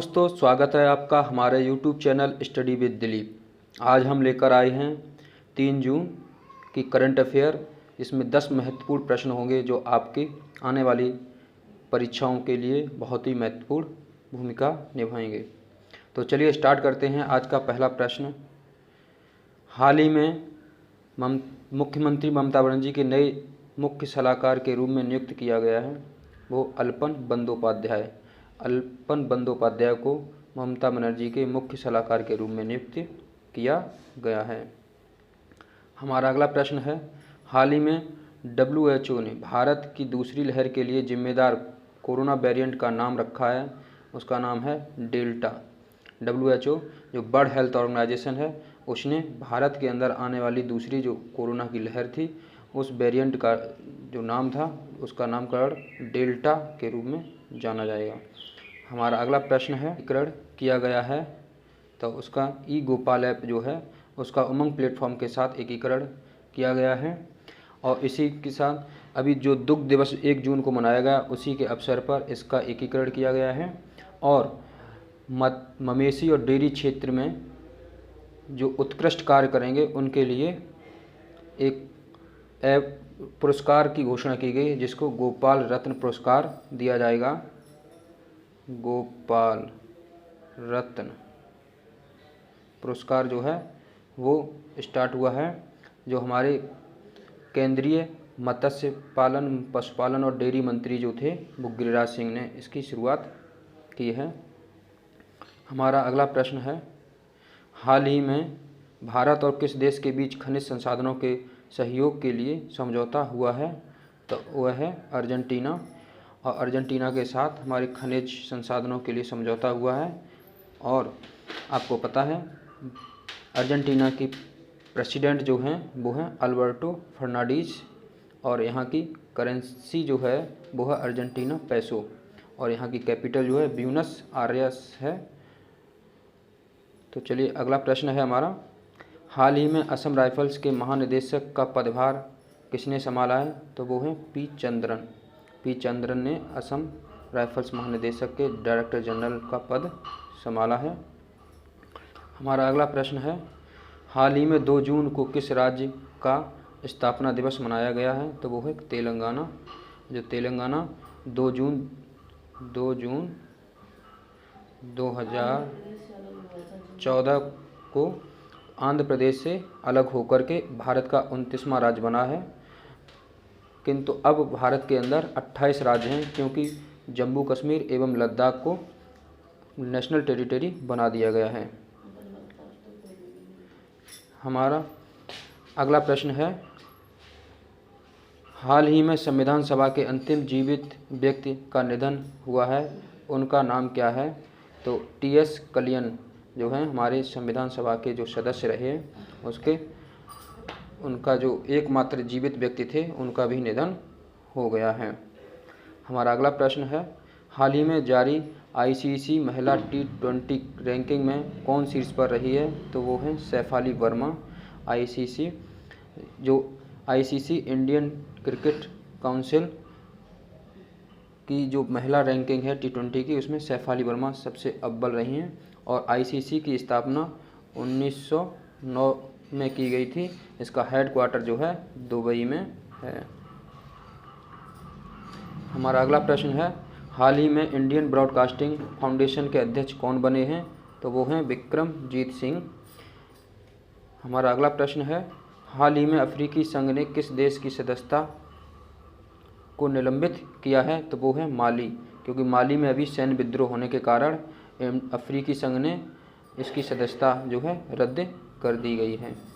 दोस्तों, स्वागत है आपका हमारे YouTube channel study with Dilip. आज हम लेकर आए हैं 3 जून की करंट अफेयर। इसमें 10 महत्वपूर्ण प्रश्न होंगे जो आपकी आने वाली परीक्षाओं के लिए बहुत ही महत्वपूर्ण भूमिका निभाएंगे। तो चलिए स्टार्ट करते हैं। आज का पहला प्रश्न, हाल ही में मुख्यमंत्री ममता बनर्जी के नए मुख्य सलाहकार के रूप में नियुक्त किया गया है वो अल्पन बंदोपाध्याय को ममता बनर्जी के मुख्य सलाहकार के रूप में नियुक्त किया गया है। हमारा अगला प्रश्न है, हाल ही में WHO ने भारत की दूसरी लहर के लिए जिम्मेदार कोरोना वेरिएंट का नाम रखा है, उसका नाम है डेल्टा। WHO जो वर्ल्ड हेल्थ ऑर्गेनाइजेशन है, उसने भारत के अंदर आने वाली दूसरी जो कोरोना की लहर थी उस वेरिएंट का जो नाम था उसका नामकरण डेल्टा के रूप में जाना जाएगा। हमारा अगला प्रश्न है, एकीकरण किया गया है तो उसका ई-गोपाल ऐप जो है उसका उमंग प्लेटफॉर्म के साथ एकीकरण किया गया है। और इसी के साथ अभी जो दुग्ध दिवस 1 जून को मनाया गया उसी के अवसर पर इसका एकीकरण किया गया है। और मवेशी और डेयरी क्षेत्र में जो उत्कृष्ट कार्य करेंगे उनके लिए एक ऐप पुरस्कार की घोषणा की गई जिसको गोपाल रत्न पुरस्कार दिया जाएगा। गोपाल रत्न पुरस्कार जो है वो स्टार्ट हुआ है, जो हमारे केंद्रीय मत्स्य पालन, पशुपालन और डेयरी मंत्री जो थे वो गिरिराज सिंह ने इसकी शुरुआत की है। हमारा अगला प्रश्न है, हाल ही में भारत और किस देश के बीच खनिज संसाधनों के सहयोग के लिए समझौता हुआ है? तो वह है अर्जेंटीना। और अर्जेंटीना के साथ हमारे खनिज संसाधनों के लिए समझौता हुआ है। और आपको पता है अर्जेंटीना की प्रेसिडेंट जो हैं वो हैं अल्बर्टो फर्नांडीज और यहाँ की करेंसी जो है वो है अर्जेंटीना पैसो और यहाँ की कैपिटल जो है ब्यूनस आयर्स है। तो चलिए अगला प्रश्न है हमारा, हाल ही में असम राइफल्स के महानिदेशक का पदभार किसने संभाला है? तो वो हैं पी चंद्रन ने असम राइफल्स महानिदेशक के डायरेक्टर जनरल का पद संभाला है। हमारा अगला प्रश्न है, हाल ही में 2 जून को किस राज्य का स्थापना दिवस मनाया गया है? तो वो है तेलंगाना। जो तेलंगाना 2 जून 2014 को आंध्र प्रदेश से अलग होकर के भारत का 29वां राज्य बना है। किंतु अब भारत के अंदर 28 राज्य हैं क्योंकि जम्मू कश्मीर एवं लद्दाख को नेशनल टेरिटरी बना दिया गया है। हमारा अगला प्रश्न है, हाल ही में संविधान सभा के अंतिम जीवित व्यक्ति का निधन हुआ है, उनका नाम क्या है? तो TS कलियन जो हैं हमारे संविधान सभा के जो सदस्य रहे उनका जो एकमात्र जीवित व्यक्ति थे उनका भी निधन हो गया है। हमारा अगला प्रश्न है, हाल ही में जारी ICC महिला T20 रैंकिंग में कौन शीर्ष पर रही है? तो वो हैं Shefali Verma. ICC Indian cricket council की जो महिला रैंकिंग है T20 की उसमें शेफाली वर्मा सबसे अव्वल रही हैं। और ICC की स्थापना 1909 में की गई थी। इसका हेडक्वार्टर जो है दुबई में है। हमारा अगला प्रश्न है, हाल ही में इंडियन ब्रॉडकास्टिंग फाउंडेशन के अध्यक्ष कौन बने हैं? तो वो हैं विक्रमजीत सिंह। हमारा अगला प्रश्न है, हाल ही में अफ्रीकी संघ ने किस देश की सदस्यता को निलंबित किया है? तो वो है माली, क्योंकि माली में अभी सैन्य विद्रोह होने के कारण अफ्रीकी संघ ने इसकी सदस्यता जो है रद्द कर दी गई है।